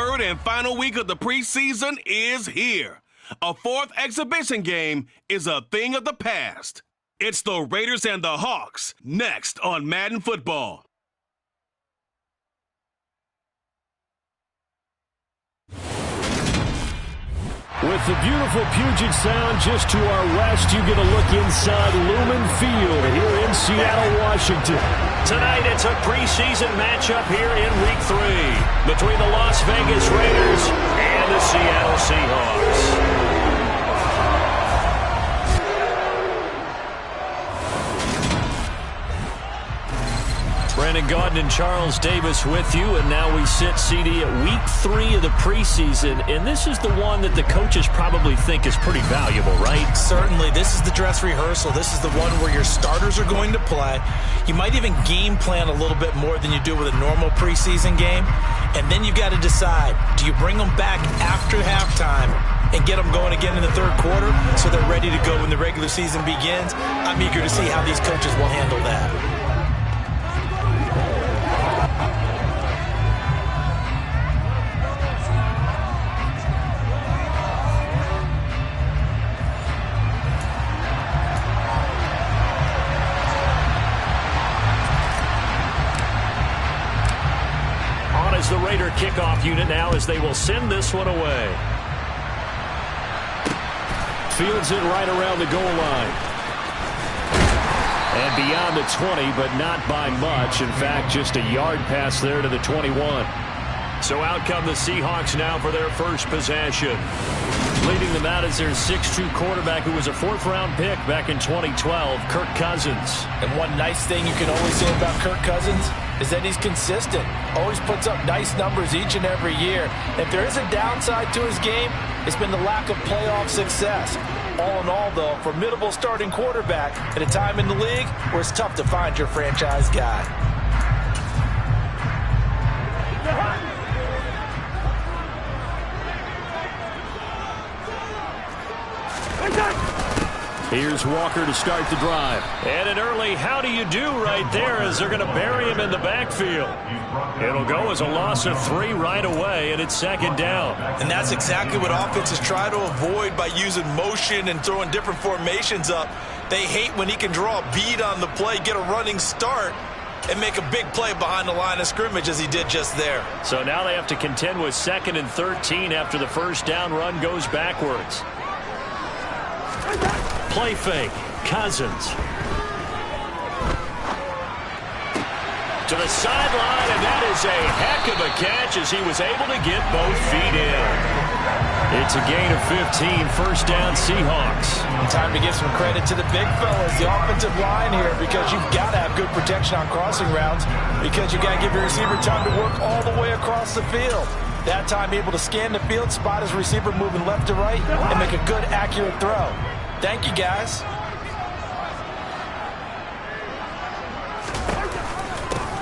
third and final week of the preseason is here. A fourth exhibition game is a thing of the past. It's the Raiders and the Hawks, next on Madden Football. With the beautiful Puget Sound just to our west, you get a look inside Lumen Field here in Seattle, Washington. Tonight, it's a preseason matchup here in Week 3 between the Las Vegas Raiders and the Seattle Seahawks. Brandon Gaudin and Charles Davis with you, and now we sit, CD, at Week 3 of the preseason, and this is the one that the coaches probably think is pretty valuable, right? Certainly. This is the dress rehearsal. This is the one where your starters are going to play. You might even game plan a little bit more than you do with a normal preseason game, and then you've got to decide, do you bring them back after halftime and get them going again in the third quarter so they're ready to go when the regular season begins? I'm eager to see how these coaches will handle that. The Raider kickoff unit now as they will send this one away. Fields it right around the goal line. And beyond the 20, but not by much. In fact, just a yard pass there to the 21. So out come the Seahawks now for their first possession. Leading them out is their 6'2 quarterback who was a fourth-round pick back in 2012, Kirk Cousins. And one nice thing you can always say about Kirk Cousins is that he's consistent. Always puts up nice numbers each and every year. If there is a downside to his game, it's been the lack of playoff success. All in all, though, formidable starting quarterback at a time in the league where it's tough to find your franchise guy. Here's Walker to start the drive. And an early how do you do right there as they're going to bury him in the backfield. It'll go as a loss of 3 right away, and it's second down. And that's exactly what offenses try to avoid by using motion and throwing different formations up. They hate when he can draw a bead on the play, get a running start, and make a big play behind the line of scrimmage as he did just there. So now they have to contend with 2nd and 13 after the first down run goes backwards. Play fake. Cousins. To the sideline, and that is a heck of a catch as he was able to get both feet in. It's a gain of 15, first down Seahawks. Time to give some credit to the big fellas, the offensive line here, because you've got to have good protection on crossing routes, because you've got to give your receiver time to work all the way across the field. That time able to scan the field, spot his receiver moving left to right, and make a good, accurate throw. Thank you, guys.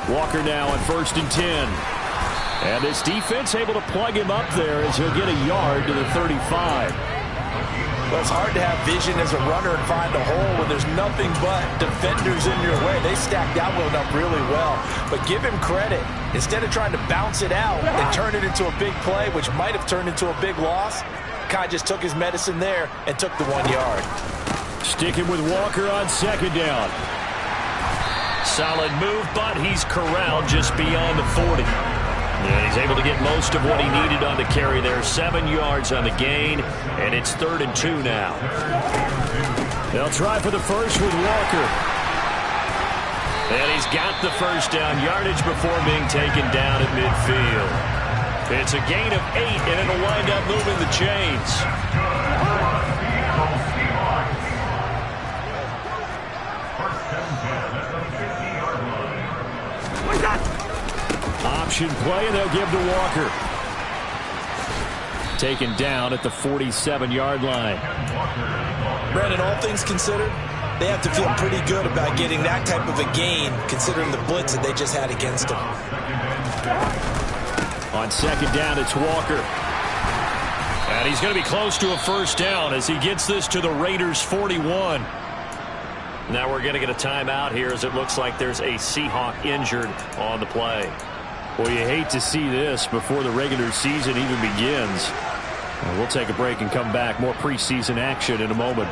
Walker now on 1st and 10. And this defense able to plug him up there as he'll get a yard to the 35. Well, it's hard to have vision as a runner and find a hole when there's nothing but defenders in your way. They stacked that one up really well. But give him credit. Instead of trying to bounce it out and turn it into a big play, which might have turned into a big loss, Kai just took his medicine there and took the 1 yard. Sticking with Walker on 2nd down. Solid move, but he's corralled just beyond the 40. Yeah, he's able to get most of what he needed on the carry there. 7 yards on the gain, and it's 3rd and 2 now. They'll try for the first with Walker. And he's got the first down yardage before being taken down at midfield. It's a gain of 8, and it'll wind up moving the chains. Option play, and they'll give to Walker. Taken down at the 47-yard line. Brandon, all things considered, they have to feel pretty good about getting that type of a gain, considering the blitz that they just had against them. On 2nd down, it's Walker. And he's going to be close to a first down as he gets this to the Raiders' 41. Now we're going to get a timeout here as it looks like there's a Seahawk injured on the play. Well, you hate to see this before the regular season even begins. We'll take a break and come back. More preseason action in a moment.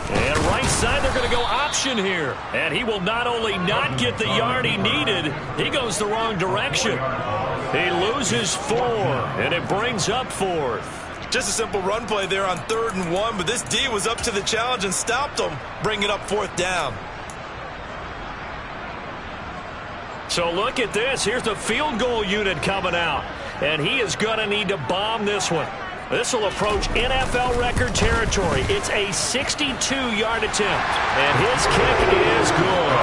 And right side, they're going to go option here. And he will not only not get the yard he needed, he goes the wrong direction. He loses 4, and it brings up 4th. Just a simple run play there on 3rd and 1, but this D was up to the challenge and stopped him, bringing up 4th down. So look at this. Here's the field goal unit coming out. And he is going to need to bomb this one. This will approach NFL record territory. It's a 62-yard attempt. And his kick is good.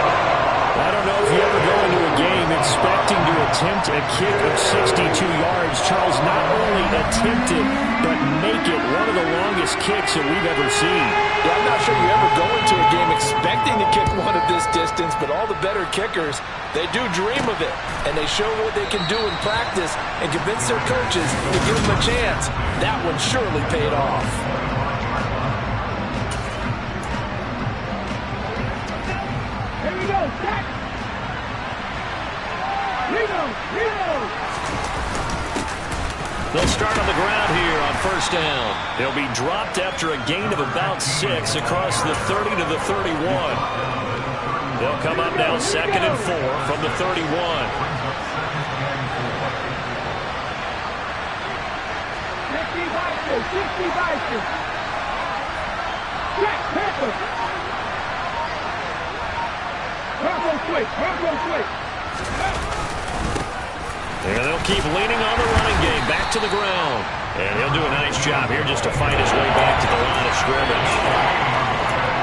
I don't know if you ever go into a game expecting to attempt a kick of 62 yards. Charles, not only attempt it, but make it one of the longest kicks that we've ever seen. Yeah, I'm not sure you ever go into a game expecting to kick one of this distance, but all the better kickers, they do dream of it, and they show what they can do in practice and convince their coaches to give them a chance. That one surely paid off. Here we go, Jack. They'll start on the ground here on 1st down. He'll be dropped after a gain of about 6 across the 30 to the 31. They'll come up now 2nd and 4 from the 31. And they'll keep leaning on the running game. Back to the ground. And he'll do a nice job here just to fight his way back to the line of scrimmage.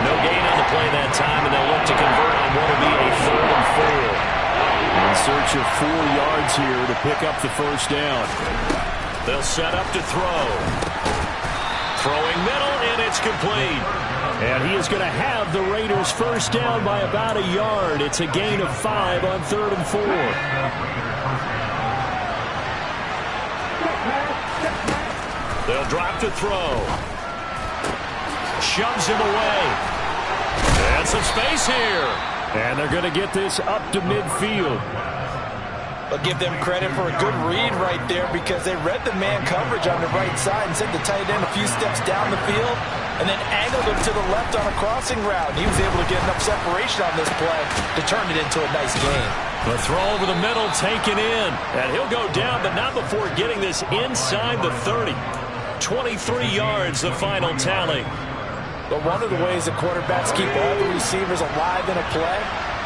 No gain on the play that time, and they'll look to convert on what will be a 3rd and 4. In search of 4 yards here to pick up the 1st down. They'll set up to throw. Throwing middle, and it's complete. And he is going to have the Raiders 1st down by about a yard. It's a gain of 5 on 3rd and 4. They'll drop to throw. Shoves him away. And some space here. And they're going to get this up to midfield. I'll give them credit for a good read right there because they read the man coverage on the right side and sent the tight end a few steps down the field and then angled him to the left on a crossing route. He was able to get enough separation on this play to turn it into a nice gain. The throw over the middle taken in. And he'll go down, but not before getting this inside the 30. 23 yards, the final tally. But one of the ways that quarterbacks keep all the receivers alive in a play,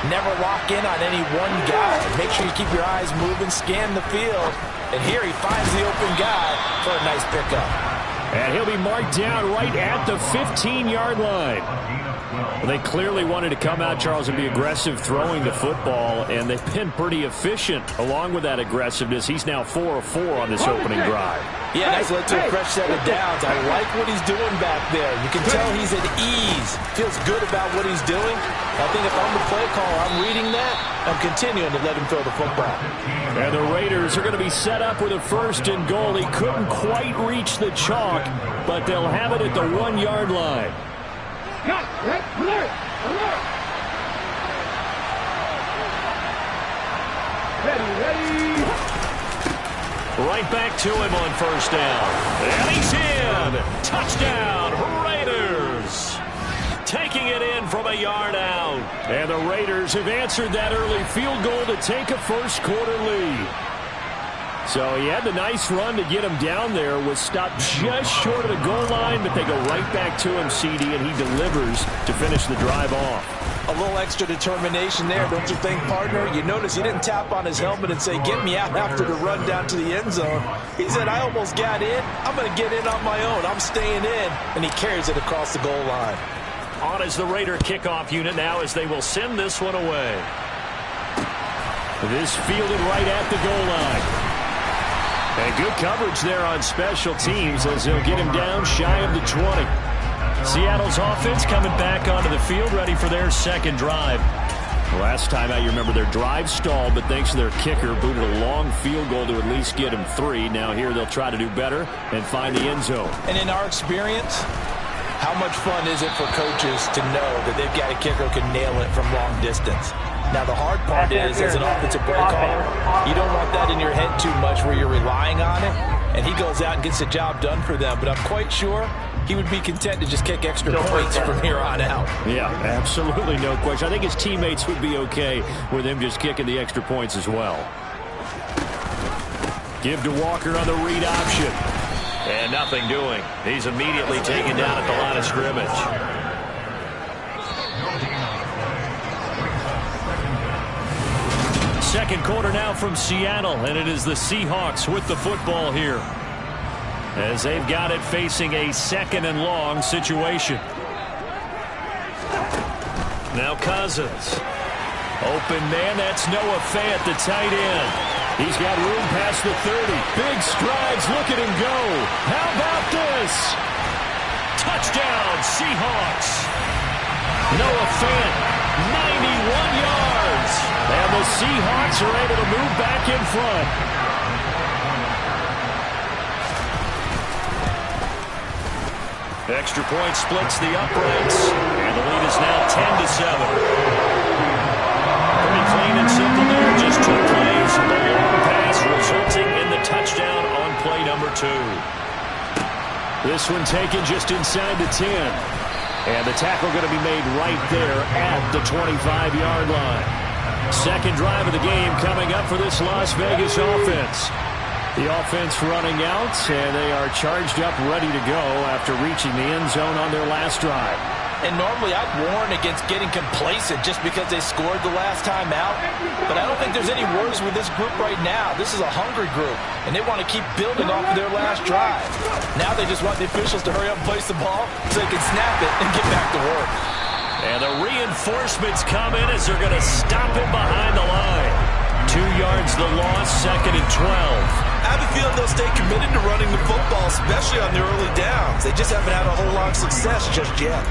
never lock in on any one guy. Make sure you keep your eyes moving, scan the field. And here he finds the open guy for a nice pickup. And he'll be marked down right at the 15-yard line. Well, they clearly wanted to come out, Charles, and be aggressive throwing the football, and they've been pretty efficient along with that aggressiveness. He's now 4 of 4 on this opening drive. Yeah, nice led to a fresh set of downs. I like what he's doing back there. You can tell he's at ease. Feels good about what he's doing. I think if I'm the play caller, I'm reading that. I'm continuing to let him throw the football. And the Raiders are going to be set up with a 1st and goal. He couldn't quite reach the chalk, but they'll have it at the 1-yard line. Alert! Ready! Right back to him on 1st down. And he's in. Touchdown, Raiders. Taking it in from a yard out. And the Raiders have answered that early field goal to take a 1st quarter lead. So he had the nice run to get him down there, was stopped just short of the goal line, but they go right back to him, CD, and he delivers to finish the drive off. A little extra determination there, don't you think, partner? You notice he didn't tap on his helmet and say, get me out after the run down to the end zone. He said, I almost got in. I'm going to get in on my own. I'm staying in. And he carries it across the goal line. On is the Raider kickoff unit now as they will send this one away. This fielded right at the goal line. And good coverage there on special teams as they'll get him down shy of the 20. Seattle's offense coming back onto the field, ready for their 2nd drive. Last time out, you remember their drive stalled, but thanks to their kicker, booted a long field goal to at least get him 3. Now here they'll try to do better and find the end zone. And in our experience, how much fun is it for coaches to know that they've got a kicker who can nail it from long distance? Now, the hard part is, as an offensive play caller, you don't want that in your head too much where you're relying on it, and he goes out and gets the job done for them. But I'm quite sure he would be content to just kick extra points from here on out. Yeah, absolutely no question. I think his teammates would be okay with him just kicking the extra points as well. Give to Walker on the read option. And nothing doing. He's immediately taken down at the line of scrimmage. Second quarter now from Seattle, and it is the Seahawks with the football here, as they've got it facing a 2nd and long situation. Now Cousins. Open man, that's Noah Fant, the tight end. He's got room past the 30. Big strides, look at him go. How about this? Touchdown, Seahawks. Noah Fant, 91 yards. And the Seahawks are able to move back in front. Extra point splits the uprights, and the lead is now 10-7. Pretty clean and simple there, just 2 plays. The long pass resulting in the touchdown on play number 2. This one taken just inside the 10. And the tackle going to be made right there at the 25-yard line. Second drive of the game coming up for this Las Vegas offense. The offense running out, and they are charged up, ready to go after reaching the end zone on their last drive. And normally I'd warn against getting complacent just because they scored the last time out. But I don't think there's any worries with this group right now. This is a hungry group, and they want to keep building off of their last drive. Now they just want the officials to hurry up and place the ball so they can snap it and get back to work. And the reinforcements come in as they're going to stop him behind the line. 2 yards the loss, 2nd and 12. I have a feeling they'll stay committed to running the football, especially on their early downs. They just haven't had a whole lot of success just yet.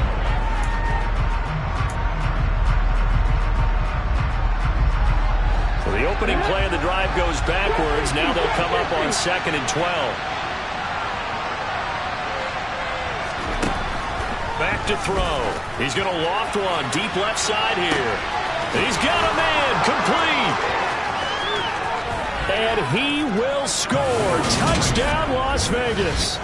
The opening play of the drive goes backwards. Now they'll come up on 2nd and 12. Back to throw. He's going to loft one deep left side here. He's got a man complete. And he will score. Touchdown, Las Vegas.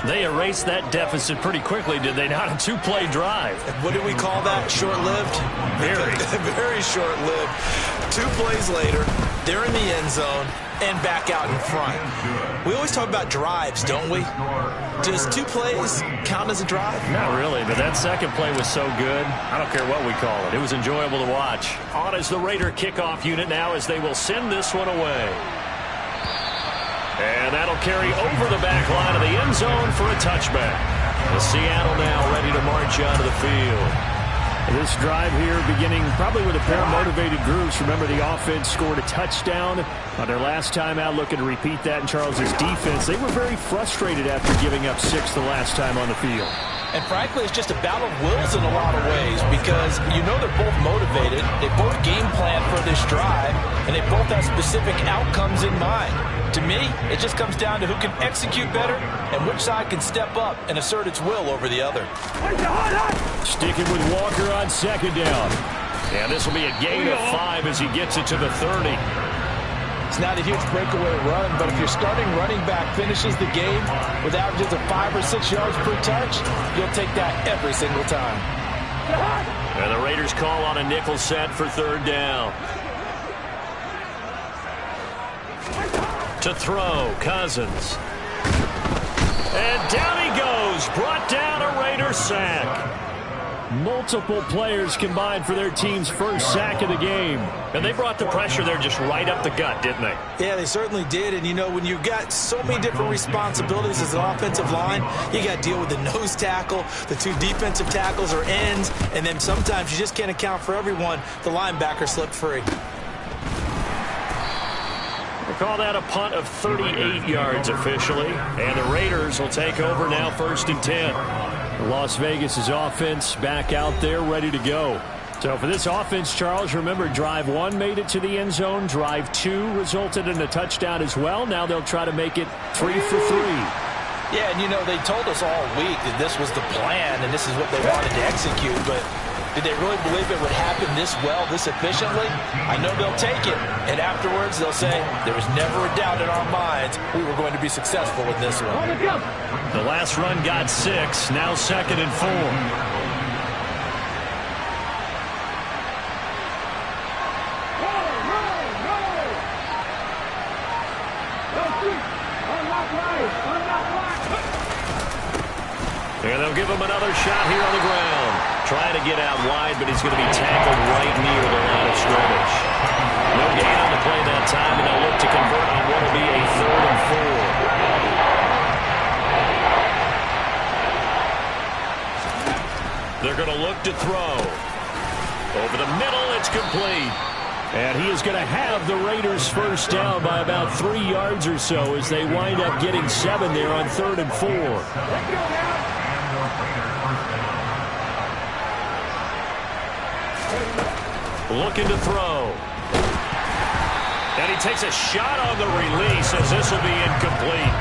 They erased that deficit pretty quickly, did they not? A 2-play drive. What do we call that? Short-lived? Very. Very short-lived. 2 plays later, they're in the end zone and back out in front. We always talk about drives, don't we? Does 2 plays count as a drive? Not really, but that second play was so good. I don't care what we call it. It was enjoyable to watch. On is the Raider kickoff unit now as they will send this one away. And that'll carry over the back line of the end zone for a touchback. The Seattle now ready to march out of the field. This drive here beginning probably with a pair of motivated groups. Remember, the offense scored a touchdown on their last time out, looking to repeat that in Charles's defense. They were very frustrated after giving up 6 the last time on the field. And frankly, it's just a battle of wills in a lot of ways because you know they're both motivated, they both game plan for this drive, and they both have specific outcomes in mind. To me, it just comes down to who can execute better and which side can step up and assert its will over the other. Sticking with Walker on 2nd down. And this will be a gain of 5 as he gets it to the 30. It's not a huge breakaway run, but if your starting running back finishes the game with averages of 5 or 6 yards per touch, you'll take that every single time. And the Raiders call on a nickel set for 3rd down. To throw, Cousins. And down he goes, brought down a Raider sack. Multiple players combined for their team's first sack of the game. And they brought the pressure there just right up the gut, didn't they? Yeah, they certainly did. And, you know, when you've got so many different responsibilities as an offensive line, you got to deal with the nose tackle, the 2 defensive tackles or ends, and then sometimes you just can't account for everyone. The linebacker slipped free. We'll call that a punt of 38 yards officially. And the Raiders will take over now 1st and 10. Las Vegas' offense back out there ready to go. So for this offense, Charles, remember drive 1 made it to the end zone. Drive 2 resulted in a touchdown as well. Now they'll try to make it 3 for 3. Yeah, and you know, they told us all week that this was the plan and this is what they wanted to execute, but Did they really believe it would happen this well, this efficiently? I know they'll take it, and afterwards they'll say, there was never a doubt in our minds we were going to be successful with this one. The last run got 6, now 2nd and 4. And they'll give him another shot here on the ground. Trying to get out wide, but he's going to be tackled right near the line of scrimmage. No gain on the play that time, and they'll look to convert on what will be a 3rd and 4. They're going to look to throw. Over the middle, it's complete. And he is going to have the Raiders first down by about 3 yards or so as they wind up getting 7 there on 3rd and 4. Looking to throw. And he takes a shot on the release as this will be incomplete.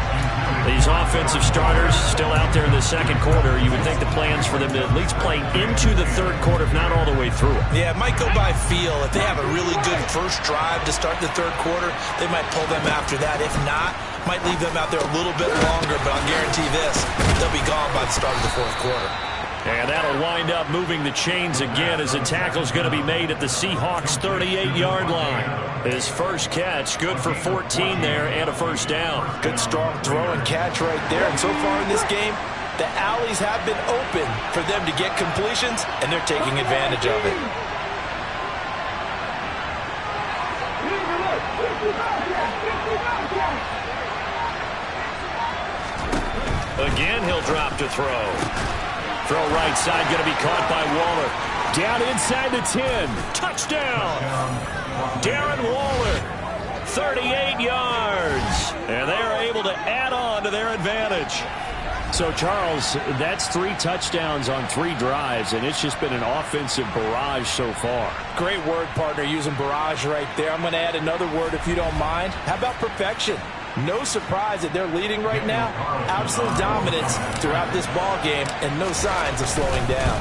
These offensive starters still out there in the 2nd quarter. You would think the plans for them to at least play into the 3rd quarter, if not all the way through it. Yeah, it might go by feel. If they have a really good first drive to start the 3rd quarter, they might pull them after that. If not, might leave them out there a little bit longer, but I'll guarantee this, they'll be gone by the start of the 4th quarter. And that'll wind up moving the chains again as the tackle's going to be made at the Seahawks' 38-yard line. His first catch, good for 14 there and a first down. Good strong throw and catch right there. And so far in this game, the alleys have been open for them to get completions, and they're taking advantage of it. Again, he'll drop to throw. Throw right side, going to be caught by Waller. Down inside the 10. Touchdown! Darren Waller, 38 yards. And they're able to add on to their advantage. So, Charles, that's 3 touchdowns on 3 drives, and it's just been an offensive barrage so far. Great word, partner, using barrage right there. I'm going to add another word if you don't mind. How about perfection? No surprise that they're leading right now. Absolute dominance throughout this ball game and no signs of slowing down.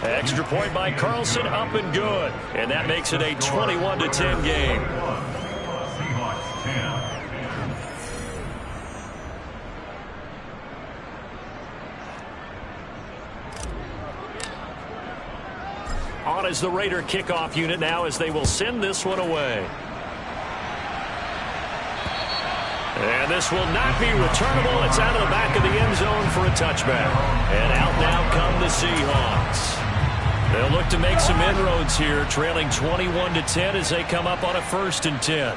Extra point by Carlson, up and good. And that makes it a 21-10 game. On is the Raider kickoff unit now as they will send this one away. And this will not be returnable. It's out of the back of the end zone for a touchback. And out now come the Seahawks. They'll look to make some inroads here, trailing 21-10 as they come up on a 1st and 10.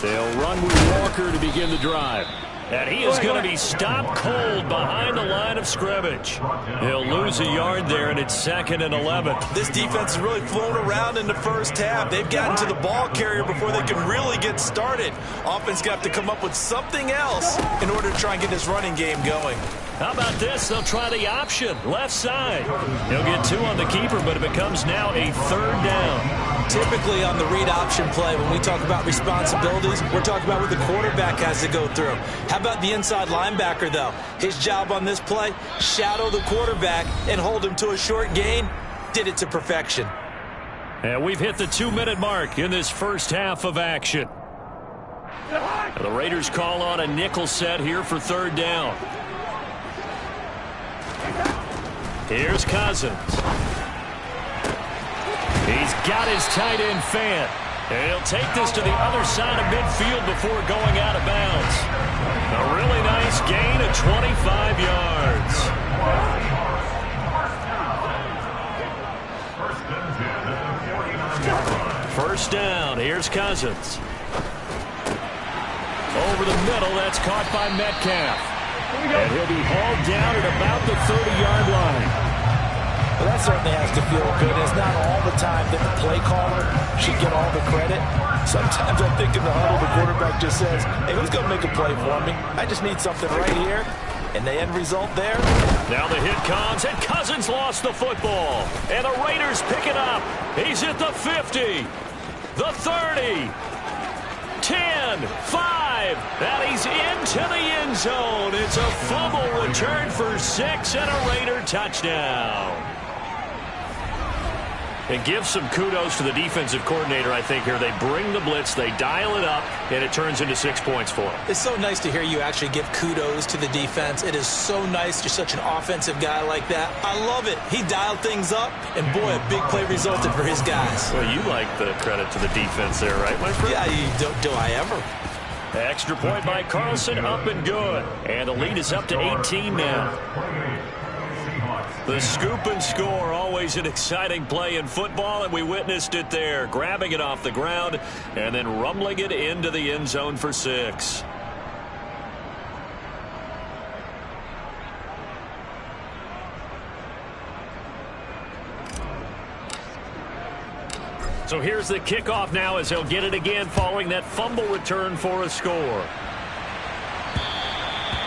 They'll run with Walker to begin the drive. And he is going to be stopped cold behind the line of scrimmage. He'll lose a yard there, and it's 2nd and 11. This defense has really flown around in the first half. They've gotten to the ball carrier before they can really get started. Offense got to come up with something else in order to try and get this running game going. How about this? They'll try the option, left side. He'll get 2 on the keeper, but it becomes now a 3rd down. Typically on the read option play, when we talk about responsibilities, we're talking about what the quarterback has to go through. How about the inside linebacker, though? His job on this play, shadow the quarterback and hold him to a short gain. Did it to perfection. And we've hit the 2-minute mark in this first half of action. The Raiders call on a nickel set here for 3rd down. Here's Cousins. He's got his tight end Fant. And he'll take this to the other side of midfield before going out of bounds. A really nice gain of 25 yards. First down. Here's Cousins. Over the middle. That's caught by Metcalf. And he'll be hauled down at about the 30-yard line. Well, that certainly has to feel good. It's not all the time that the play caller should get all the credit. Sometimes I think in the huddle, the quarterback just says, hey, who's going to make a play for me? I just need something right here. And the end result there. Now the hit comes, and Cousins lost the football. And the Raiders pick it up. He's at the 50, the 30, 10, 5, and he's into the end zone. It's a fumble return for 6 and a Raider touchdown. And give some kudos to the defensive coordinator, I think, here. They bring the blitz, they dial it up, and it turns into 6 points for them. It's so nice to hear you actually give kudos to the defense. It is so nice. You're such an offensive guy like that. I love it. He dialed things up, and boy, a big play resulted for his guys. Well, you like the credit to the defense there, right, my friend? Yeah, do I ever? Extra point by Carlson, up and good. And the lead is up to 18 now. The scoop and score, always an exciting play in football, and we witnessed it there. Grabbing it off the ground and then rumbling it into the end zone for 6. So here's the kickoff now as he'll get it again following that fumble return for a score.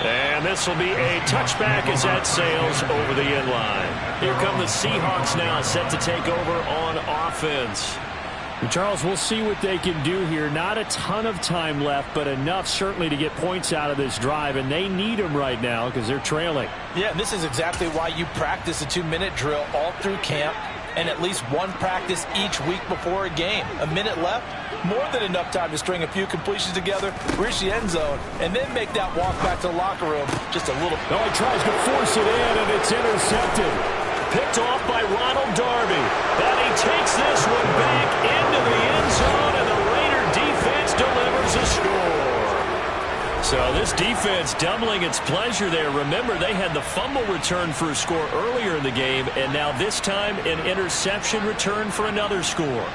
And this will be a touchback as that sails over the end line. Here come the Seahawks now, set to take over on offense. And Charles, we'll see what they can do here. Not a ton of time left, but enough certainly to get points out of this drive, and they need them right now because they're trailing. Yeah, and this is exactly why you practice a 2-minute drill all through camp and at least one practice each week before a game. A minute left, more than enough time to string a few completions together, reach the end zone, and then make that walk back to the locker room just a little. Oh, he tries to force it in, and it's intercepted. Picked off by Ronald Darby. And he takes this one back into the end zone, and the Raider defense delivers a score. So this defense doubling its pleasure there. Remember, they had the fumble return for a score earlier in the game, and now this time an interception return for another score.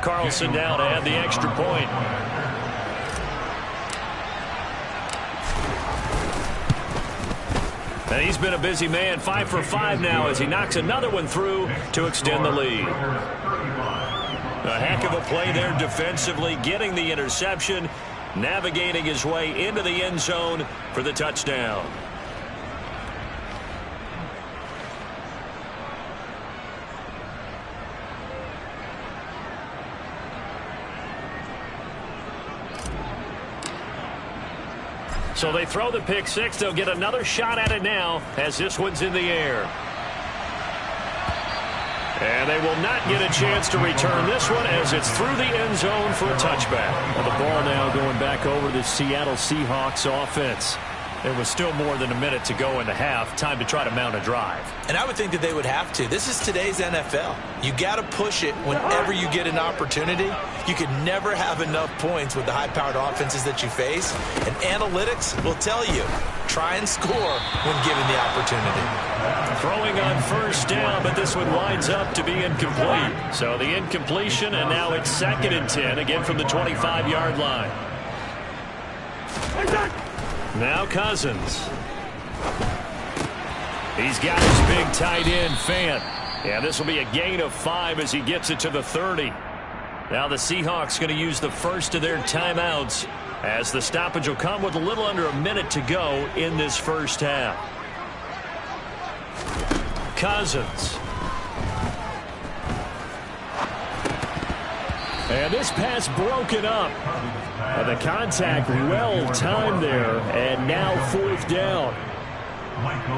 Carlson now to add the extra point. And he's been a busy man, 5 for 5 now as he knocks another one through to extend the lead. A heck of a play there defensively, getting the interception, navigating his way into the end zone for the touchdown. So they throw the pick six. They'll get another shot at it now as this one's in the air. And they will not get a chance to return this one as it's through the end zone for a touchback. And the ball now going back over the Seattle Seahawks offense. There was still more than a minute to go in the half. Time to try to mount a drive. And I would think that they would have to. This is today's NFL. You got to push it whenever you get an opportunity. You could never have enough points with the high-powered offenses that you face. And analytics will tell you, try and score when given the opportunity. Throwing on first down, but this one winds up to be incomplete. So the incompletion, and now it's 2nd and 10, again from the 25-yard line. Now Cousins. He's got his big tight end, Fant. Yeah, this will be a gain of 5 as he gets it to the 30. Now the Seahawks going to use the first of their timeouts as the stoppage will come with a little under a minute to go in this first half. Cousins. And this pass broken up. The contact well timed there, and now 4th down.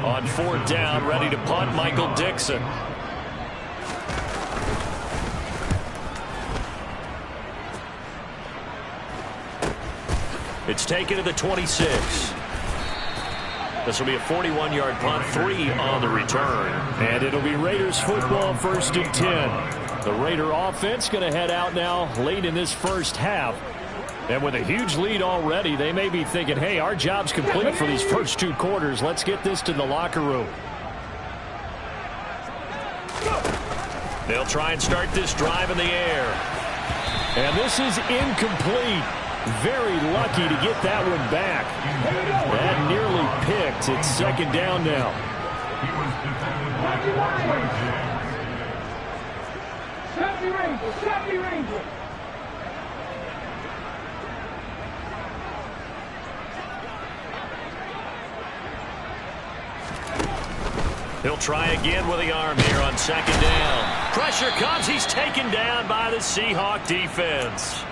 On 4th down, ready to punt, Michael Dixon. It's taken to the 26. This will be a 41-yard punt, 3 on the return. And it'll be Raiders football, 1st and 10. The Raider offense going to head out now late in this first half. And with a huge lead already, they may be thinking, hey, our job's complete for these first 2 quarters. Let's get this to the locker room. They'll try and start this drive in the air. And this is incomplete. Very lucky to get that one back. That nearly picked. It's 2nd down now. He'll try again with the arm here on second down. Pressure comes. He's taken down by the Seahawk defense.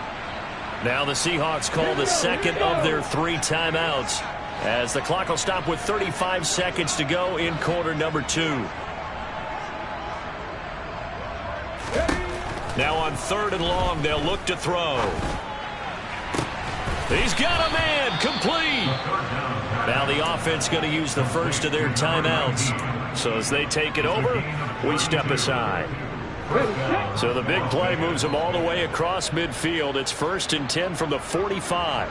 Now the Seahawks call the second of their 3 timeouts, as the clock will stop with 35 seconds to go in quarter number 2. Now on 3rd and long, they'll look to throw. He's got a man, complete. Now the offense going to use the first of their timeouts. So as they take it over, we step aside. So the big play moves them all the way across midfield. It's 1st and 10 from the 45.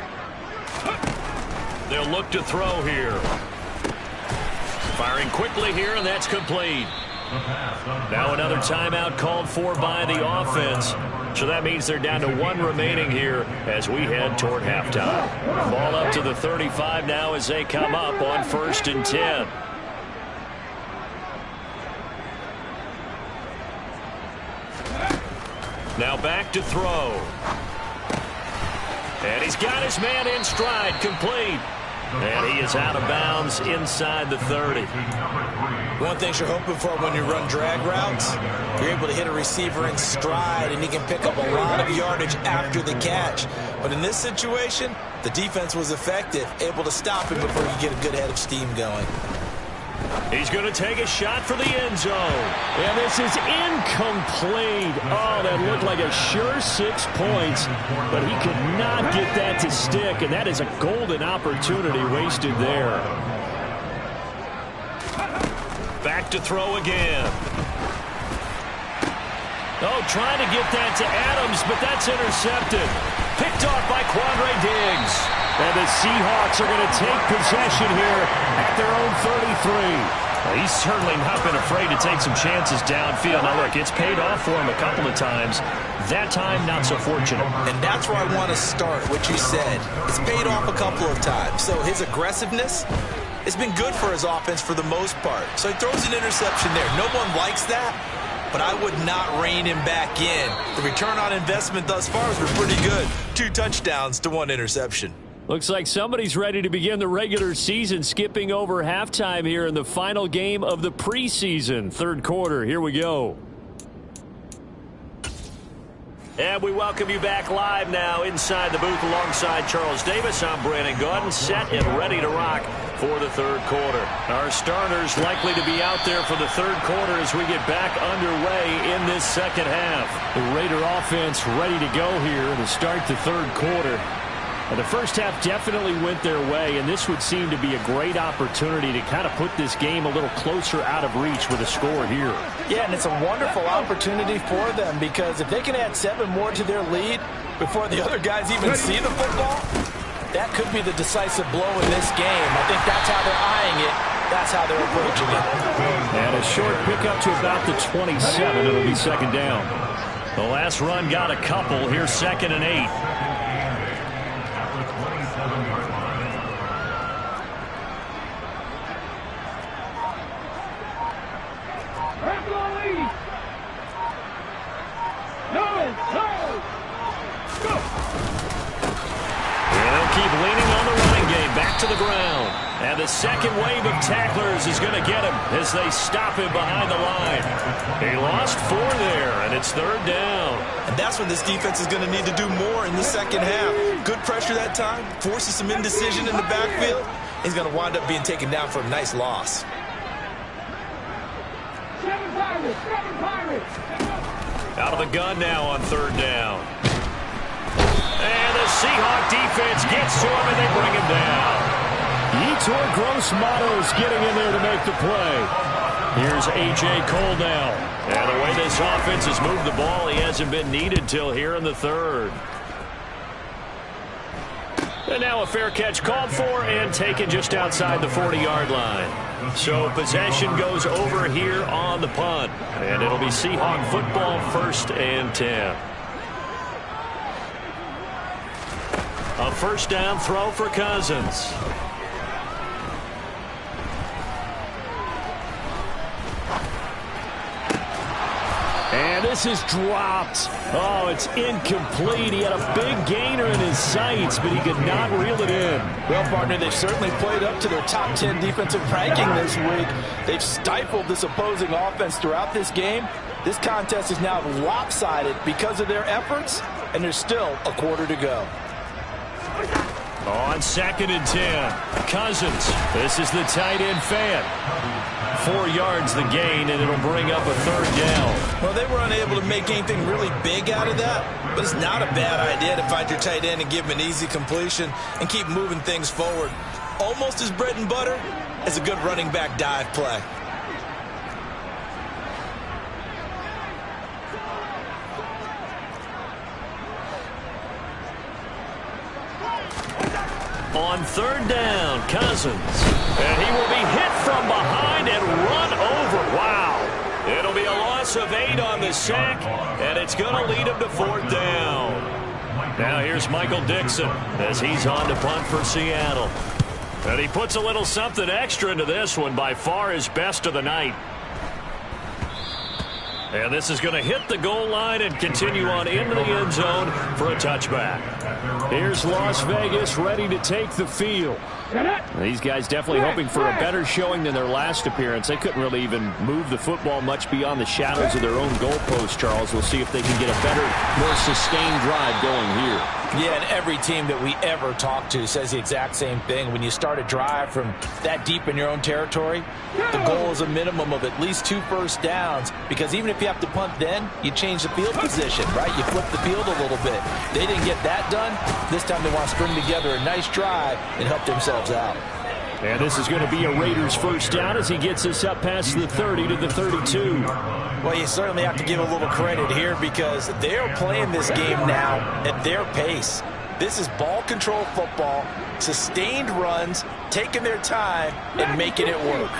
They'll look to throw here. Firing quickly here, and that's complete. Now another timeout called for by the offense. So that means they're down to 1 remaining here as we head toward halftime. Ball up to the 35 now as they come up on 1st and 10. Now back to throw. And he's got his man in stride, complete. And he is out of bounds inside the 30. One thing you're hoping for when you run drag routes, you're able to hit a receiver in stride, and he can pick up a lot of yardage after the catch. But in this situation, the defense was effective, able to stop him before you get a good head of steam going. He's going to take a shot for the end zone. And this is incomplete. Oh, that looked like a sure 6 points, but he could not get that to stick, and that is a golden opportunity wasted there. Back to throw again. Oh, trying to get that to Adams, but that's intercepted. Picked off by Quandre Diggs. And the Seahawks are going to take possession here at their own 33. Well, he's certainly not been afraid to take some chances downfield. Now, look, it's paid off for him a couple of times. That time, not so fortunate. And that's where I want to start, what you said. It's paid off a couple of times. So his aggressiveness, it's been good for his offense for the most part. So he throws an interception there. No one likes that, but I would not rein him back in. The return on investment thus far has been pretty good. 2 touchdowns to 1 interception. Looks like somebody's ready to begin the regular season, skipping over halftime here in the final game of the preseason. 3rd quarter, here we go. And we welcome you back live now inside the booth alongside Charles Davis. I'm Brandon Gordon, set and ready to rock for the 3rd quarter. Our starters likely to be out there for the 3rd quarter as we get back underway in this 2nd half. The Raider offense ready to go here to start the 3rd quarter. The first half definitely went their way, and this would seem to be a great opportunity to kind of put this game a little closer out of reach with a score here. Yeah, and it's a wonderful opportunity for them, because if they can add 7 more to their lead before the other guys even see the football, that could be the decisive blow in this game. I think that's how they're eyeing it. That's how they're approaching it. And a short pickup to about the 27. It'll be 2nd down. The last run got a couple. Here's 2nd and 8. Keep leaning on the running game, back to the ground. And the second wave of tacklers is going to get him as they stop him behind the line. He lost 4 there, and it's 3rd down. And that's when this defense is going to need to do more in the 2nd half. Good pressure that time, forces some indecision in the backfield. He's going to wind up being taken down for a nice loss. Out of the gun now on 3rd down. And the Seahawk defense gets to him, and they bring him down. Yetur Gross-Matos getting in there to make the play. Here's A.J. Cole now. And the way this offense has moved the ball, he hasn't been needed till here in the 3rd. And now a fair catch called for and taken just outside the 40-yard line. So possession goes over here on the punt. And it'll be Seahawk football, 1st and 10. A 1st down throw for Cousins. And And this is dropped. Oh, it's incomplete. He had a big gainer in his sights, but he could not reel it in. Well, partner, they've certainly played up to their top 10 defensive ranking this week. They've stifled this opposing offense throughout this game. This contest is now lopsided because of their efforts, and there's still a quarter to go. On 2nd and 10, Cousins. This is the tight end fan. 4 yards the gain, and it'll bring up a 3rd down. Well, they were unable to make anything really big out of that, but it's not a bad idea to find your tight end and give him an easy completion and keep moving things forward. Almost as bread and butter as a good running back dive play. On 3rd down, Cousins. And he will be hit from behind and run over. Wow. It'll be a loss of 8 on the sack, and it's going to lead him to 4th down. Now here's Michael Dixon as he's on to punt for Seattle. And he puts a little something extra into this one, by far his best of the night. And this is going to hit the goal line and continue on into the end zone for a touchback. Here's Las Vegas ready to take the field. These guys definitely hoping for a better showing than their last appearance. They couldn't really even move the football much beyond the shadows of their own goalpost, Charles. We'll see if they can get a better, more sustained drive going here. Yeah, and every team that we ever talk to says the exact same thing. When you start a drive from that deep in your own territory, the goal is a minimum of at least 2 first downs, because even if you have to punt then, you change the field position, right? You flip the field a little bit. They didn't get that done. This time they want to string together a nice drive and help themselves out. And this is going to be a Raiders first down as he gets us up past the 30 to the 32. Well, you certainly have to give a little credit here, because they're playing this game now at their pace. This is ball control football, sustained runs, taking their time and making it work.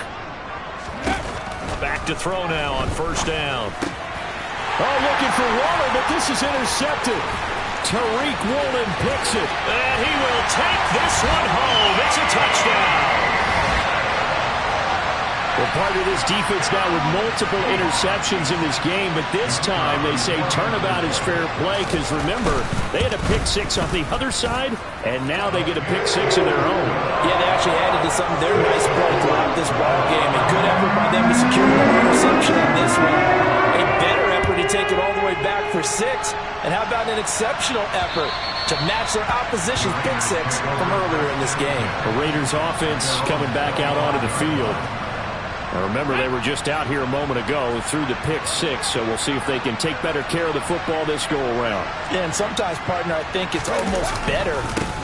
Back to throw now on first down. Oh, looking for Waller, but this is intercepted. Tariq Woolen picks it. And he will take this one home. It's a touchdown. Well, part of this defense now with multiple interceptions in this game, but this time they say turnabout is fair play, because remember, they had a pick 6 on the other side, and now they get a pick 6 of their own. Yeah, they actually added to some of their nice play throughout this ball game. A good effort by them to secure an interception on this one. A better effort to take it all the way back for 6. And how about an exceptional effort to match their opposition's pick 6 from earlier in this game? The Raiders offense coming back out onto the field. Now remember, they were just out here a moment ago through the pick 6, so we'll see if they can take better care of the football this go-around. Yeah, and sometimes, partner, I think it's almost better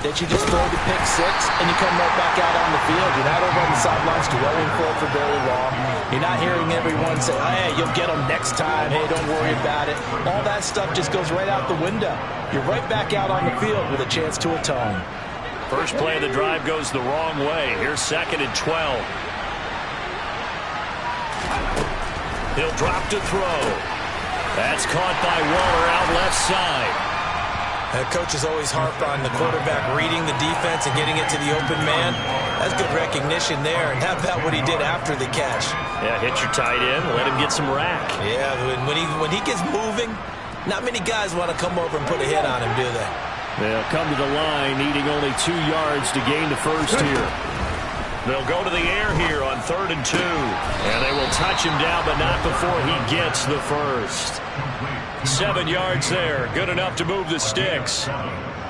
that you just throw the pick 6 and you come right back out on the field. You're not over on the sidelines dwelling for very long. You're not hearing everyone say, hey, you'll get them next time. Hey, don't worry about it. All that stuff just goes right out the window. You're right back out on the field with a chance to atone. First play of the drive goes the wrong way. Here's 2nd and 12. He'll drop to throw. That's caught by Waller out left side. Coaches always harp on the quarterback reading the defense and getting it to the open man. That's good recognition there. And how about what he did after the catch? Yeah, hit your tight end, let him get some rack. Yeah, when he gets moving, not many guys want to come over and put a hit on him, do they? They'll come to the line, needing only 2 yards to gain the first here. They'll go to the air here on 3rd and 2. And they will touch him down, but not before he gets the first. 7 yards there. Good enough to move the sticks.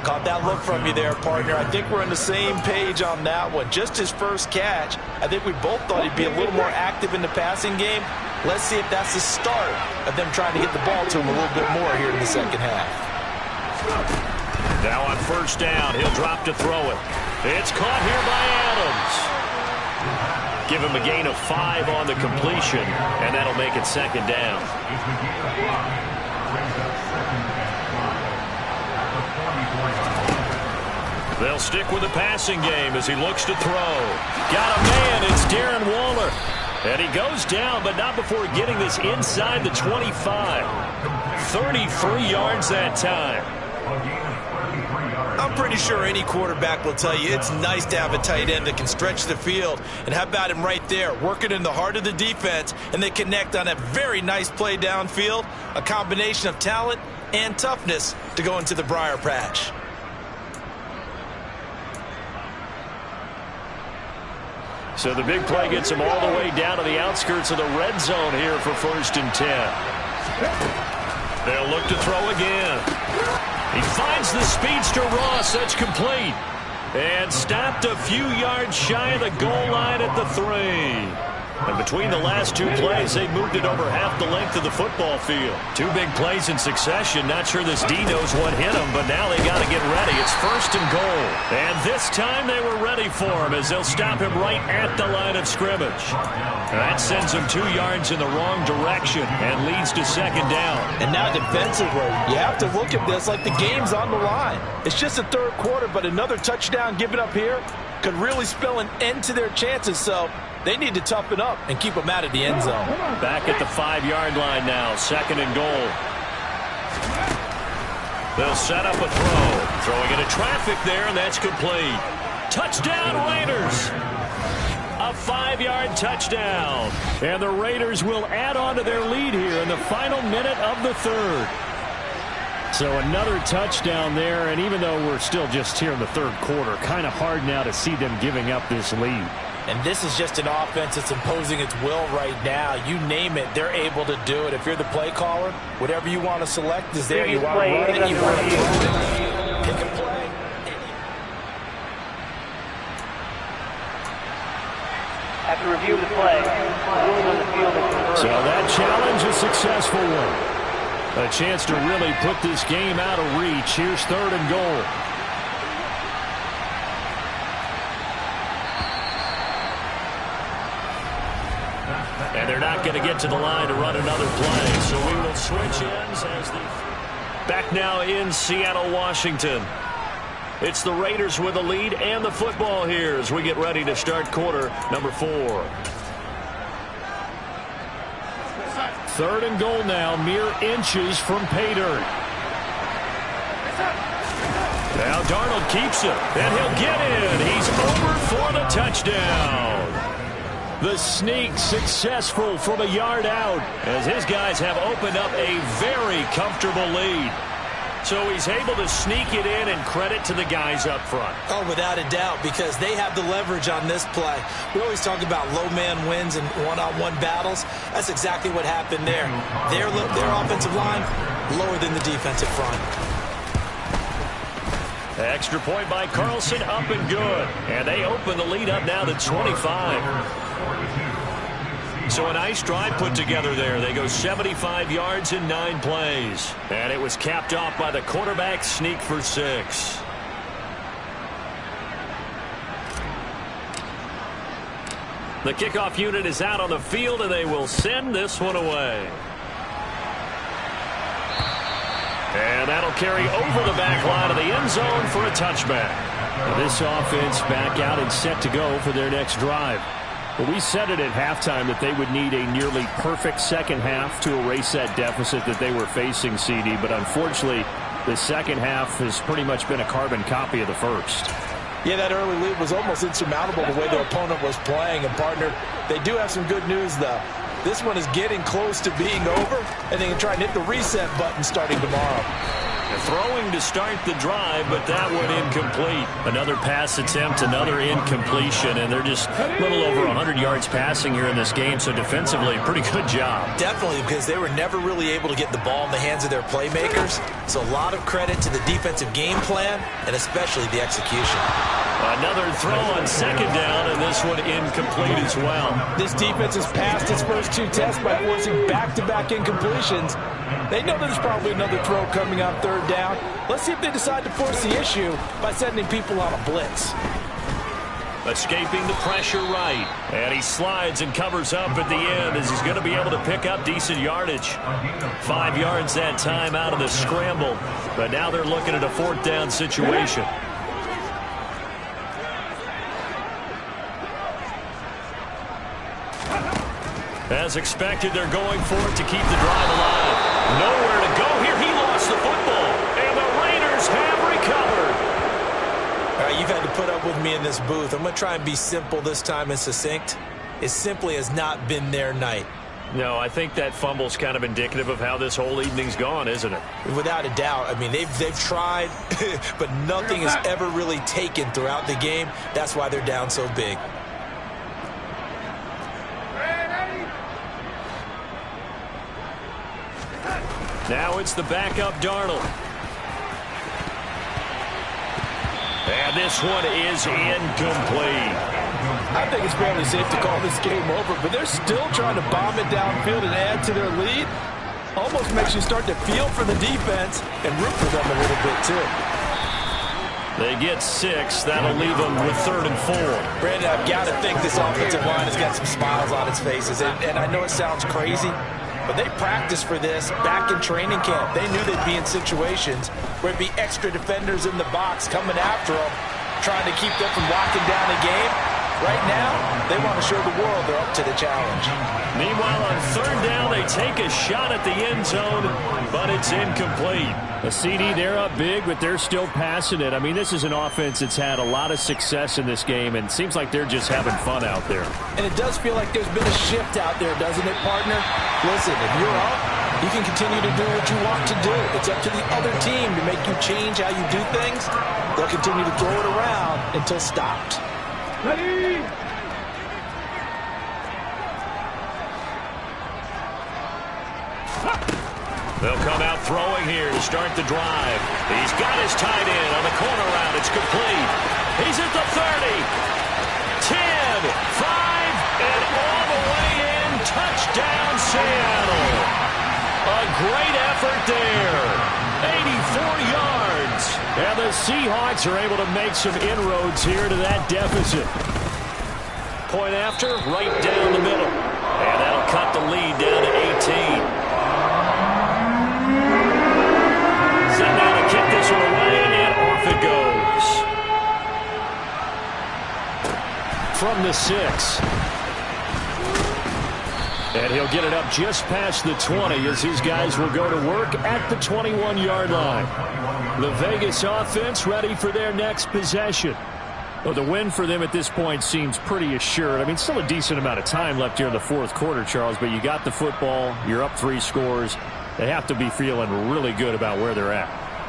Caught that look from you there, partner. I think we're on the same page on that one. Just his first catch. I think we both thought he'd be a little more active in the passing game. Let's see if that's the start of them trying to get the ball to him a little bit more here in the second half. Now on first down, he'll drop to throw it. It's caught here by Adams. Give him a gain of 5 on the completion, and that'll make it 2nd down. They'll stick with the passing game as he looks to throw. Got a man, it's Darren Waller. And he goes down, but not before getting this inside the 25. 33 yards that time. I'm pretty sure any quarterback will tell you it's nice to have a tight end that can stretch the field. And how about him right there, working in the heart of the defense, and they connect on a very nice play downfield, a combination of talent and toughness to go into the briar patch. So the big play gets him all the way down to the outskirts of the red zone here for 1st and 10. They'll look to throw again. He finds the speedster Ross. That's complete. And stopped a few yards shy of the goal line at the 3. And between the last 2 plays, they moved it over half the length of the football field. 2 big plays in succession. Not sure this D knows what hit him, but now they got to get ready. It's 1st and goal. And this time they were ready for him as they'll stop him right at the line of scrimmage. That sends him 2 yards in the wrong direction and leads to 2nd down. And now defensively, you have to look at this like the game's on the line. It's just the 3rd quarter, but another touchdown given up here could really spell an end to their chances, so they need to toughen up and keep them out of the end zone. Back at the 5-yard line now, 2nd and goal. They'll set up a throw. Throwing into traffic there, and that's complete. Touchdown, Raiders! A 5-yard touchdown. And the Raiders will add on to their lead here in the final minute of the 3rd. So another touchdown there, and even though we're still just here in the 3rd quarter, kind of hard now to see them giving up this lead. And this is just an offense that's imposing its will right now. You name it, they're able to do it. If you're the play caller, whatever you want to select is there. You want to run it, you want to push it. Pick a play. After review of the play, ruling on the field is confirmed. So that challenge, a successful one. A chance to really put this game out of reach. Here's 3rd and goal. And they're not going to get to the line to run another play. So we will switch ends as the... Back now in Seattle, Washington. It's the Raiders with the lead and the football here as we get ready to start quarter number 4. 3rd and goal now, mere inches from pay dirt. Now Darnold keeps it, and he'll get in. He's over for the touchdown. The sneak successful from a yard out as his guys have opened up a very comfortable lead. So he's able to sneak it in, and credit to the guys up front. Oh, without a doubt, because they have the leverage on this play. We always talk about low man wins and one-on-one battles. That's exactly what happened there. Their offensive line lower than the defensive front. Extra point by Carlson, up and good. And they open the lead up now to 25. So a nice drive put together there. They go 75 yards in 9 plays. And it was capped off by the quarterback sneak for 6. The kickoff unit is out on the field, and they will send this one away. And that'll carry over the back line of the end zone for a touchback. This offense back out and set to go for their next drive. Well, we said it at halftime that they would need a nearly perfect second half to erase that deficit that they were facing, CD. But unfortunately, the second half has pretty much been a carbon copy of the first. Yeah, that early lead was almost insurmountable the way their opponent was playing. And, partner, they do have some good news, though. This one is getting close to being over, and they can try and hit the reset button starting tomorrow. Throwing to start the drive, but that one incomplete. Another pass attempt, another incompletion, and they're just a little over 100 yards passing here in this game, so defensively, pretty good job. Definitely, because they were never really able to get the ball in the hands of their playmakers, so a lot of credit to the defensive game plan, and especially the execution. Another throw on 2nd down, and this one incomplete as well. This defense has passed its first 2 tests by forcing back-to-back incompletions. They know there's probably another throw coming on 3rd down. Let's see if they decide to force the issue by sending people on a blitz. Escaping the pressure right. And he slides and covers up at the end as he's going to be able to pick up decent yardage. 5 yards that time out of the scramble. But now they're looking at a 4th down situation. As expected, they're going for it to keep the drive alive. Nowhere to go here. He lost the football. And the Raiders have recovered. put up with me in this booth. I'm going to try and be simple this time and succinct. It simply has not been their night. No, I think that fumble's kind of indicative of how this whole evening's gone, isn't it? Without a doubt. I mean, they've tried, but nothing has ever really taken throughout the game. That's why they're down so big. Now it's the backup Darnold. And this one is incomplete. I think it's fairly safe to call this game over, but they're still trying to bomb it downfield and add to their lead. Almost makes you start to feel for the defense and root for them a little bit, too. They get 6. That'll leave them with 3rd and 4. Brandon, I've got to think this offensive line has got some smiles on its faces. And I know it sounds crazy, but they practiced for this back in training camp. They knew they'd be in situations where it'd be extra defenders in the box coming after them, trying to keep them from locking down a game. Right now, they want to show the world they're up to the challenge. Meanwhile, on 3rd down, they take a shot at the end zone, but it's incomplete. A CD, they're up big, but they're still passing it. I mean, this is an offense that's had a lot of success in this game, and it seems like they're just having fun out there. And it does feel like there's been a shift out there, doesn't it, partner? Listen, if you're up, you can continue to do what you want to do. It's up to the other team to make you change how you do things. They'll continue to throw it around until stopped. Ready? They'll come out throwing here to start the drive. He's got his tight end on the corner route. It's complete. He's at the 30, 10, 5, and all the way in. Touchdown, Seattle. A great effort there. 84 yards. And the Seahawks are able to make some inroads here to that deficit. Point after, right down the middle. And that'll cut the lead down to 18. Set now to kick this one away, and off it goes. From the 6. And he'll get it up just past the 20 as his guys will go to work at the 21-yard line. The Vegas offense ready for their next possession. Well, the win for them at this point seems pretty assured. I mean, still a decent amount of time left here in the 4th quarter, Charles, but you got the football. You're up 3 scores. They have to be feeling really good about where they're at.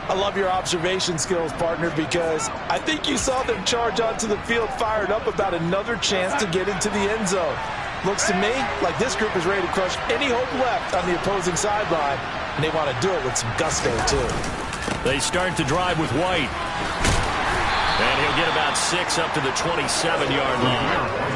I love your observation skills, partner, because I think you saw them charge onto the field fired up about another chance to get into the end zone. Looks to me like this group is ready to crush any hope left on the opposing sideline, and they want to do it with some gusto, too. They start to drive with White. And he'll get about 6 up to the 27-yard line.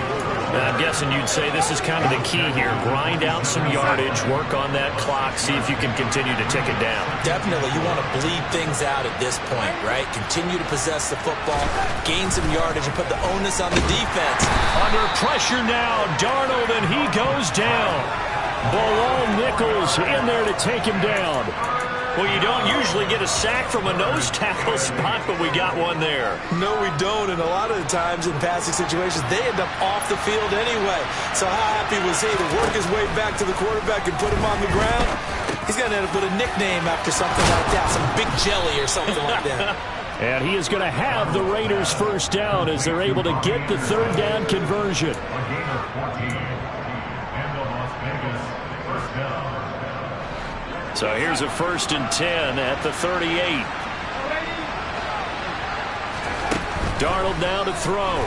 I'm guessing you'd say this is kind of the key here. Grind out some yardage, work on that clock, see if you can continue to tick it down. Definitely. You want to bleed things out at this point, right? Continue to possess the football, gain some yardage, and put the onus on the defense. Under pressure now, Darnold, and he goes down. Bilal Nichols in there to take him down. Well, you don't usually get a sack from a nose tackle spot, but we got one there. No, we don't, and a lot of the times in passing situations, they end up off the field anyway. So how happy was he to work his way back to the quarterback and put him on the ground? He's going to end up with a nickname after something like that, some Big Jelly or something like that. And he is going to have the Raiders first down as they're able to get the 3rd down conversion. So here's a 1st and 10 at the 38. Darnold now to throw.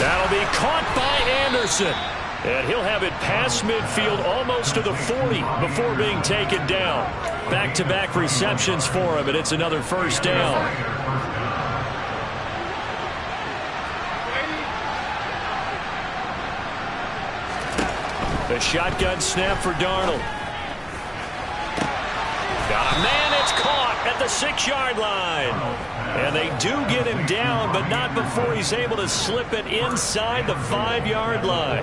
That'll be caught by Anderson. And he'll have it past midfield almost to the 40 before being taken down. Back-to-back receptions for him, and it's another 1st down. The shotgun snap for Darnold. Got a man, it's caught at the 6-yard line. And they do get him down, but not before he's able to slip it inside the 5-yard line.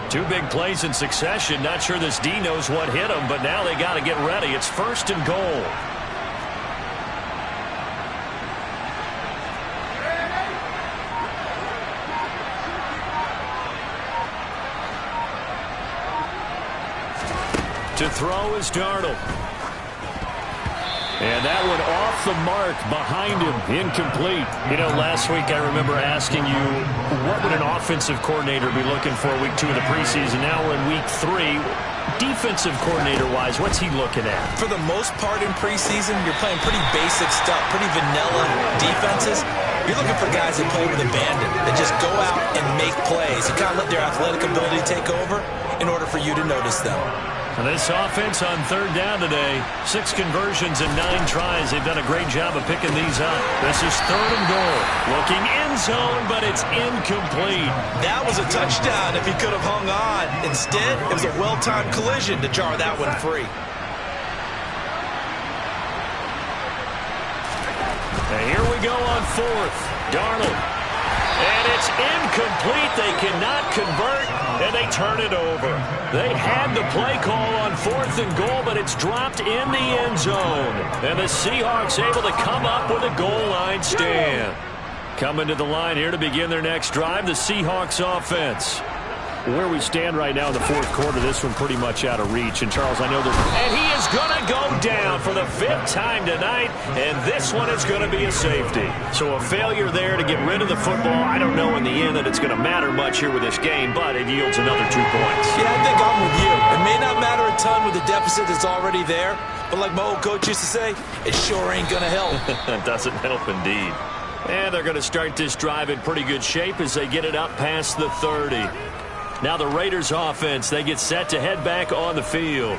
2 big plays in succession. Not sure this D knows what hit him, but now they got to get ready. It's 1st and goal. To throw is Darnold. And that one off the mark behind him, incomplete. You know, last week I remember asking you, what would an offensive coordinator be looking for week 2 of the preseason? Now we're in week 3. Defensive coordinator-wise, what's he looking at? For the most part in preseason, you're playing pretty basic stuff, pretty vanilla defenses. You're looking for guys that play with abandon, that just go out and make plays. You kind of let their athletic ability take over in order for you to notice them. And this offense on 3rd down today, 6 conversions and 9 tries. They've done a great job of picking these up. This is 3rd and goal. Looking end zone, but it's incomplete. That was a touchdown if he could have hung on. Instead, it was a well-timed collision to jar that one free. And here we go on 4th. Darnold. And it's incomplete. They cannot convert, and they turn it over. They had the play call on 4th and goal, but it's dropped in the end zone. And the Seahawks able to come up with a goal line stand. Coming to the line here to begin their next drive, the Seahawks offense. Where we stand right now in the 4th quarter, this one pretty much out of reach. And, Charles, I know that... And he is going to go down for the 5th time tonight, and this one is going to be a safety. So a failure there to get rid of the football. I don't know in the end that it's going to matter much here with this game, but it yields another 2 points. Yeah, I think I'm with you. It may not matter a ton with the deficit that's already there, but like my old coach used to say, it sure ain't going to help. It doesn't help indeed. And they're going to start this drive in pretty good shape as they get it up past the 30. Now the Raiders offense, they get set to head back on the field.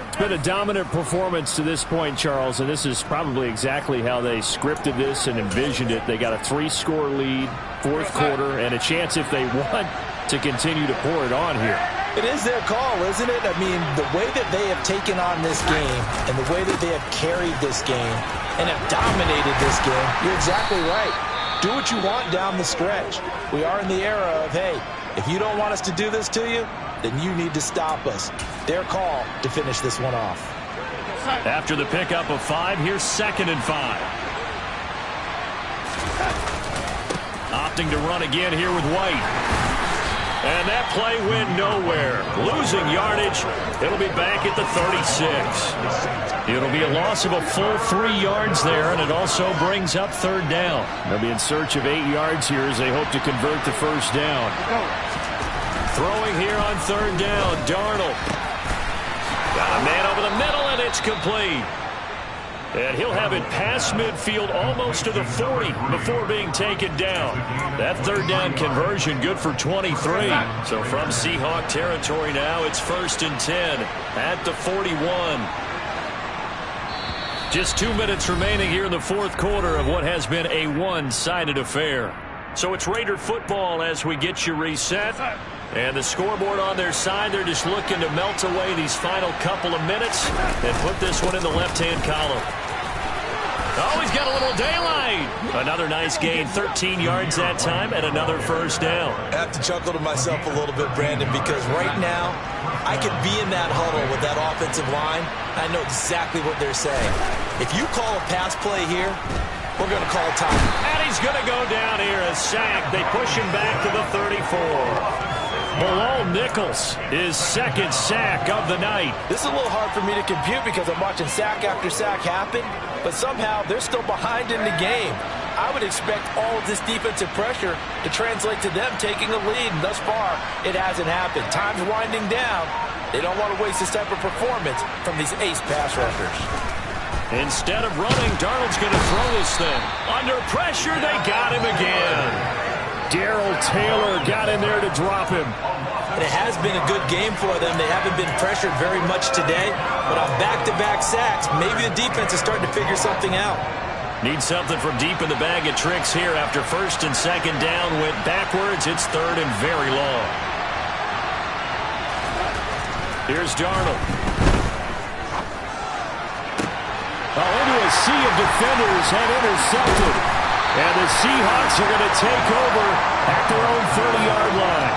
It's been a dominant performance to this point, Charles, and this is probably exactly how they scripted this and envisioned it. They got a 3-score lead, 4th quarter, and a chance if they want to continue to pour it on here. It is their call, isn't it? I mean, the way that they have taken on this game and the way that they have carried this game and have dominated this game, you're exactly right. Do what you want down the stretch. We are in the era of, hey, if you don't want us to do this to you, then you need to stop us. Their call to finish this one off. After the pickup of 5, here's 2nd and 5. Opting to run again here with White. And that play went nowhere. Losing yardage. It'll be back at the 36. It'll be a loss of a full 3 yards there, and it also brings up 3rd down. They'll be in search of 8 yards here as they hope to convert the 1st down. Throwing here on 3rd down, Darnold. Got a man over the middle, and it's complete. And he'll have it past midfield almost to the 40 before being taken down. That 3rd down conversion good for 23. So from Seahawk territory now, it's 1st and 10 at the 41. Just 2 minutes remaining here in the 4th quarter of what has been a one-sided affair. So it's Raider football as we get you reset. And the scoreboard on their side, they're just looking to melt away these final couple of minutes and put this one in the left-hand column. Oh, he's got a little daylight. Another nice gain, 13 yards that time, and another 1st down. I have to chuckle to myself a little bit, Brandon, because right now I could be in that huddle with that offensive line. I know exactly what they're saying. If you call a pass play here, we're going to call time. And he's going to go down here, a sack. They push him back to the 34. Malone Nichols, his 2nd sack of the night. This is a little hard for me to compute because I'm watching sack after sack happen, but somehow they're still behind in the game. I would expect all of this defensive pressure to translate to them taking a lead, and thus far, it hasn't happened. Time's winding down. They don't want to waste this type of performance from these ace pass rushers. Instead of running, Darnold's going to throw this thing. Under pressure, they got him again. Darrell Taylor got in there to drop him. And it has been a good game for them. They haven't been pressured very much today, but on back-to-back sacks, maybe the defense is starting to figure something out. Need something from deep in the bag of tricks here after 1st and 2nd down went backwards. It's 3rd and very long. Here's Darnold. Into a sea of defenders and intercepted. And the Seahawks are going to take over at their own 30-yard line.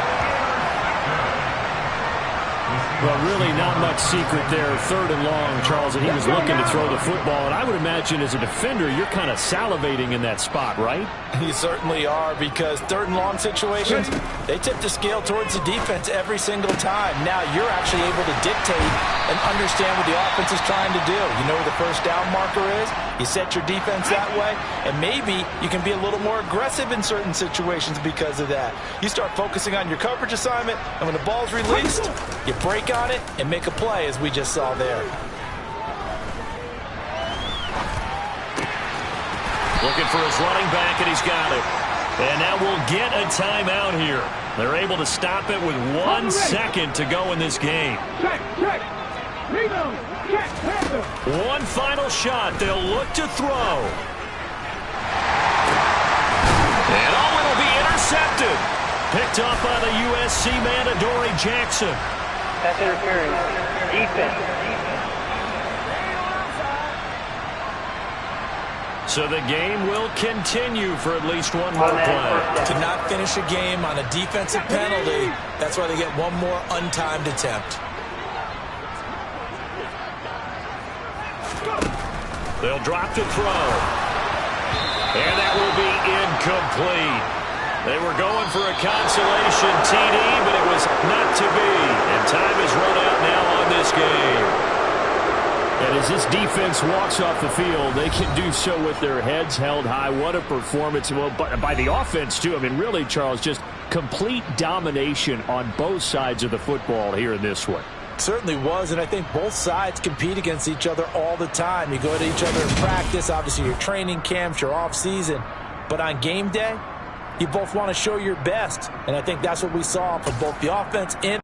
Well, really not much secret there. 3rd and long, Charles, and he was looking to throw the football. And I would imagine as a defender, you're kind of salivating in that spot, right? You certainly are, because 3rd and long situations, they tip the scale towards the defense every single time. Now you're actually able to dictate and understand what the offense is trying to do. You know where the first down marker is. You set your defense that way, and maybe you can be a little more aggressive in certain situations because of that. You start focusing on your coverage assignment, and when the ball's released, you break on it and make a play, as we just saw there. Looking for his running back, and he's got it. And now we'll get a timeout here. They're able to stop it with 1 second to go in this game. Check. Rebound. Check. Panther. One final shot. They'll look to throw. And it'll be intercepted. Picked up by the USC man, Adoree Jackson. That's interference. Defense. So the game will continue for at least one more play. To not finish a game on a defensive penalty, that's why they get one more untimed attempt. They'll drop to throw. And that will be incomplete. They were going for a consolation TD, but it was not to be. And time is run out now on this game. And as this defense walks off the field, they can do so with their heads held high. What a performance. Well, by the offense, too. I mean, really, Charles, just complete domination on both sides of the football here in this one. Certainly was, and I think both sides compete against each other all the time. You go to each other in practice, obviously your training camps, your off-season. But on game day, you both want to show your best. And I think that's what we saw from both the offense and